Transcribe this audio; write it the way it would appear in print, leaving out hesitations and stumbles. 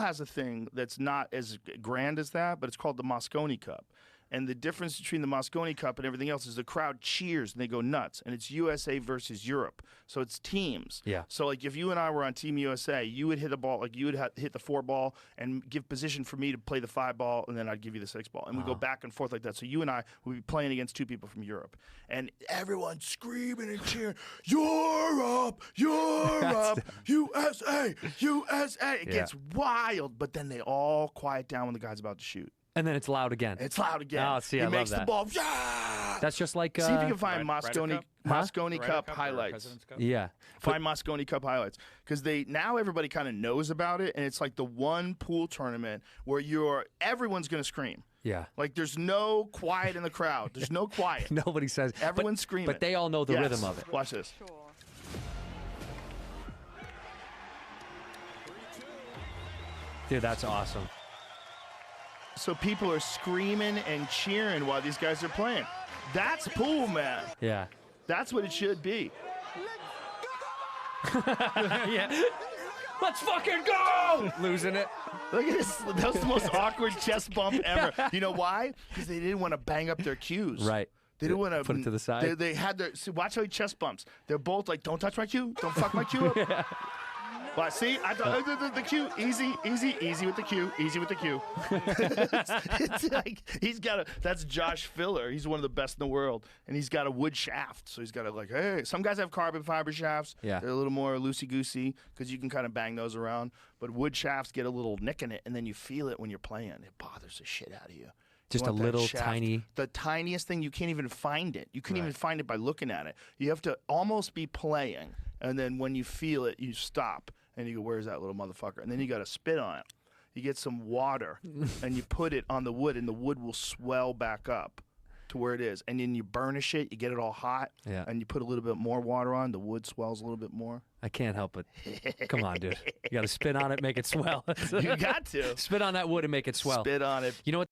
has a thing that's not as grand as that, but it's called the Mosconi Cup. And the difference between the Mosconi Cup and everything else is the crowd cheers and they go nuts. And it's USA versus Europe. So it's teams. Yeah. So, like, if you and I were on Team USA, you would hit a ball, like, you would hit the 4 ball and give position for me to play the 5 ball, and then I'd give you the 6 ball. And we go back and forth like that. So you and I would be playing against 2 people from Europe. And everyone's screaming and cheering, Europe, Europe, USA, USA. It gets wild, but then they all quiet down when the guy's about to shoot. And then it's loud again. It's loud again. Oh, see, he I love makes that. the ball. Yeah! That's just like... See if you can find Mosconi Cup Cup highlights. Yeah. Find Mosconi Cup highlights. Because now everybody kind of knows about it, and it's like the one pool tournament where everyone's going to scream. Yeah. Like, there's no quiet in the crowd. There's no quiet. Nobody says... Everyone's screaming. But they all know the rhythm of it. Watch this. Sure. Dude, that's awesome. So people are screaming and cheering while these guys are playing. That's pool, man. Yeah. That's what it should be. Yeah. Let's fucking go! Losing it. Look at this. That was the most awkward chest bump ever. You know why? Because they didn't want to bang up their cues. Right. They didn't want to put it to the side. They had their. See, watch how he chest bumps. They're both like, "Don't touch my cue. Don't fuck my cue up." Yeah. Well, see, I thought the cue, easy with the cue, easy with the cue. it's like he's got a. That's Josh Filler. He's one of the best in the world, and he's got a wood shaft. So he's got a like. Hey, some guys have carbon fiber shafts. Yeah. They're a little more loosey goosey because you can kind of bang those around. But wood shafts get a little nick in it, and then you feel it when you're playing. It bothers the shit out of you. Just a little tiny. The tiniest thing, you can't even find it. You couldn't even find it by looking at it. You have to almost be playing, and then when you feel it, you stop, and you go, where's that little motherfucker? And then you got to spit on it. You get some water, and you put it on the wood, and the wood will swell back up to where it is. And then you burnish it, you get it all hot, and you put a little bit more water on, the wood swells a little bit more. I can't help it. Come on, dude. You got to spit on it, make it swell. You got to. Spit on that wood and make it swell. Spit on it. You know what?